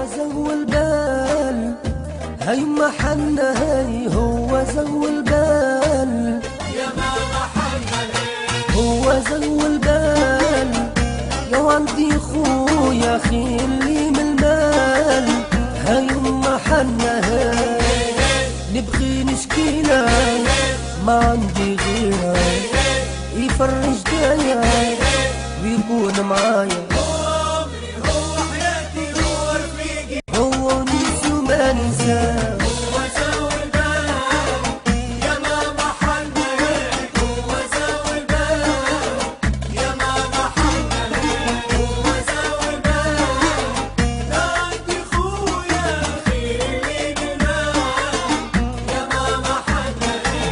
هو زو البال، هاي ما حنا هاي هو زو البال، يا ماما حنا هو زو البال. يا عندي خويا خيلي من المال، هاي ما حنا هاي نبغي نشكينا ما عندي غيرها، يفرج دايا ويكون معايا. عمري هو حياتي هو رفيقي هو ونيس وما ننساه، هو زو البال، يا ماما حنا هيك هو زو البال، يا ماما حنا هيك هو زو البال. لا عندي خويا خيلي بالمال، يا ماما حنا هيك.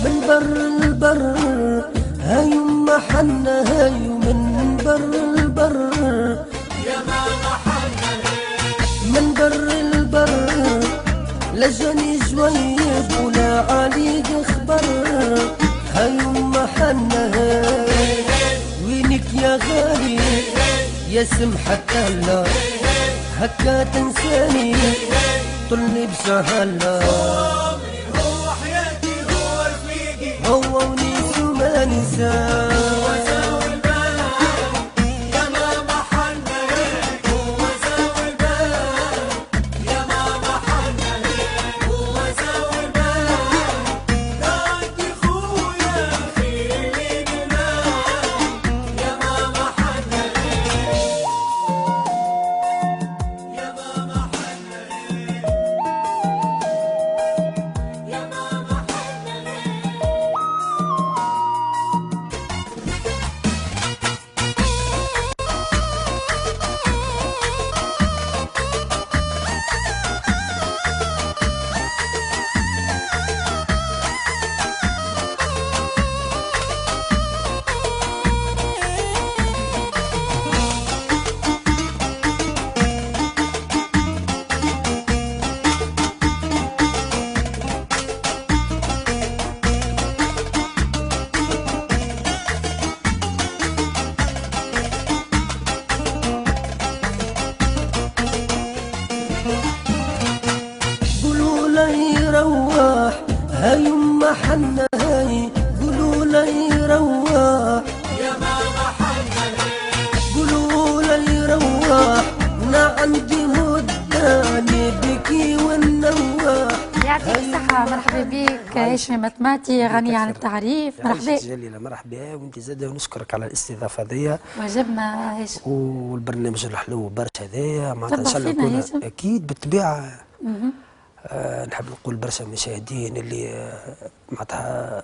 من بر البر هاي ما حنا هاي من بر البر، يا ماما حنا هيك من بر البر لجاني جويب ولا عليك خبر، هاي ما حنا هاي وينك يا غالي يا سمحة الله، هكا تنساني طلني بسهلة. عمري هو حياتي هو رفيقي هو ونيس وما ننساه، هو زو البال، يا ماما حنا هيك هو زو البال، يا ماما حنا هيك هو زو البال. لا عندي خويا خيلي بالمال، يا ماما حنا هيك يا ماما حنا هيك يا ماما حنا هيك. قولوا له يروح هاي ما حنا هاي، قولوا له يروح، يا ماما حنا هيك قولوا له يروح. انا عندي مدة نبكي وننوح. يعطيك الصحة. مرحبا بك هاشم مطماطي غني عن التعريف. مرحبا جليلة، مرحبا وانت زاده، ونشكرك على الاستضافة هذيا واجبنا هاشم. والبرنامج الحلو برشا هذايا معناتها ان تبع شاء الله فينا نكون هاشم. اكيد بالطبيعة. نحب نقول برشا مشاهدين اللي معناتها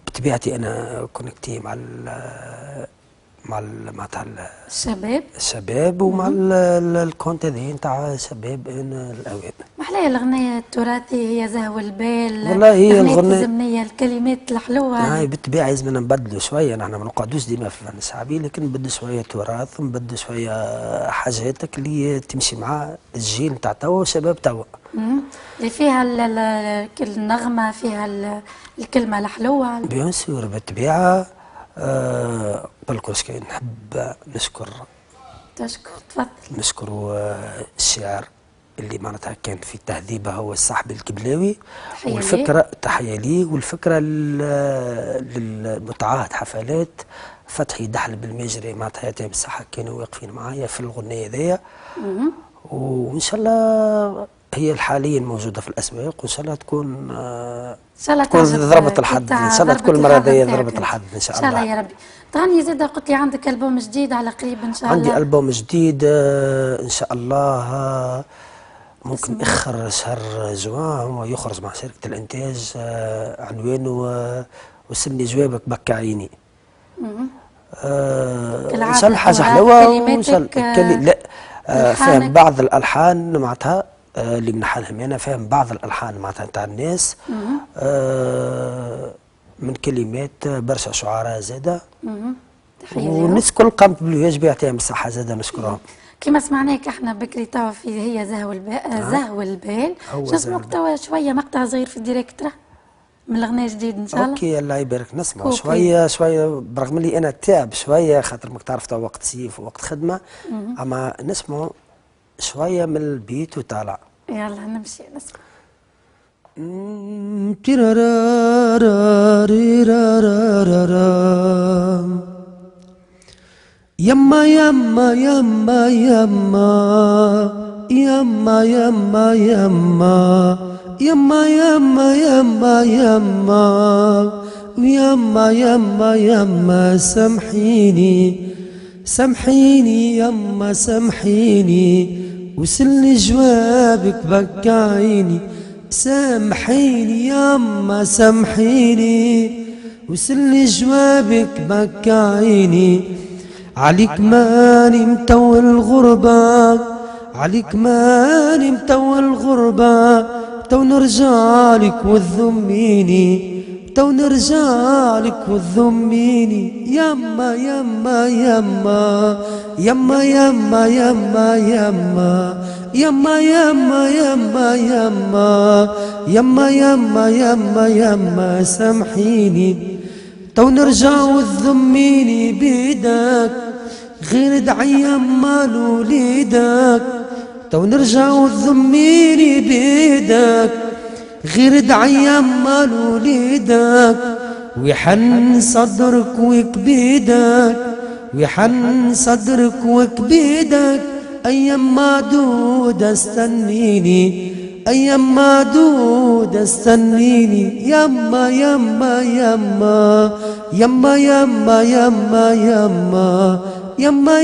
بطبيعتي انا كونكتي مع معناتها الشباب ومع الكونت هذا نتاع شباب الاوان. محلايا الغنية التراثي هي زهو البال. والله هي الغنية الزمنية الكلمات الحلوة. هاي بالطبيعة لازمنا نبدلوا شوية، نحن ما نقعدوش ديما في الفن الشعبي، لكن نبدلوا شوية تراث ونبدلوا شوية حاجاتك اللي تمشي مع الجيل نتاع توا والشباب توا. اللي فيها النغمة، فيها الكلمة الحلوة. بيان سور بالطبيعة. قبل شيء نحب نشكر تفضل. نشكر الشاعر اللي معناتها كان في تهذيبه هو الصاحب الكبلاوي، تحية والفكرة تحية ليه، والفكرة للمتعاهد حفلات فتحي دحل بالمجري معناتها يتم الصحة كانوا واقفين معايا في الغنية ذي، وإن شاء الله هي حاليا موجودة في الأسواق، وإن شاء الله تكون تكون ضربت الحد، إن شاء الله تكون المرة هذه ضربت الحد إن شاء الله. إن شاء الله يا ربي. تغني زيد قلت لي عندك ألبوم جديد على قريب إن شاء الله. عندي ألبوم جديد إن شاء الله ممكن آخر شهر جوان، هو يخرج مع شركة الإنتاج، عنوانه وصلني جوابك بكى عيني. كالعادة ان شاء الله حاجه طبعاً حلوه، وان شاء كلماتك، الله لا فاهم ألحانك. بعض الالحان معناتها اللي منحلهم انا، فاهم بعض الالحان معناتها نتاع الناس من كلمات برشا شعراء زاده، تحية لهم. والناس الكل قامت بالواجب يعطيهم الصحه زاده نشكرهم. كما سمعناك احنا بكري توا في هي زهو البال هو نسمعوك زهو توا شويه مقطع صغير في الديريكترا من الغناء جديد ان شاء الله. اوكي الله يبارك، نسمع أوكي. شويه شويه برغم اللي انا تعب شويه خاطر ماك تعرف توا وقت سيف ووقت خدمه، اما نسمع شويه من البيت وطالع. يلا نمشي نسمع. يما يما يما يما يما يما يما يما يما يما يما يما يما يما سامحيني سامحيني يما سامحيني وصلني جوابك بكى عيني. سامحيني يما سامحيني وصلني جوابك بكى عيني. عليك ماني متول الغربة، عليك ماني متول الغربة، تو نرجعلك وتذميني، تو نرجعلك وتذميني. يما يما يما يما يما يما يما يما يما يما يما يما يما يما سامحيني، تو نرجع وتذميني بيدك غير دعي يما لوليدك. تو نرجع وتذميني بيدك غير دعي يما لوليدك. ويحن صدرك وكبيدك، ويحن صدرك وكبيدك. أيام معدودة استنيني، أيام معدودة استنيني. يما يما يما يما يما يما يما يما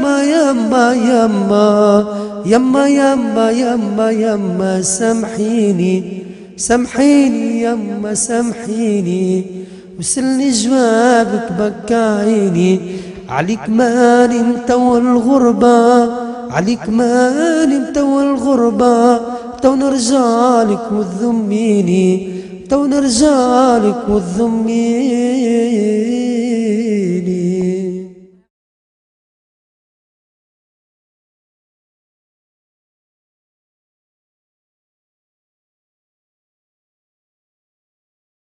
يما يما يما يما يما يما سامحيني سامحيني يما سامحيني وصلني جوابك بكى عيني. عليك ماني متول الغربة، عليك ماني متول الغربة، تو نرجعلك وتذميني، تو نرجعلك وتذميني.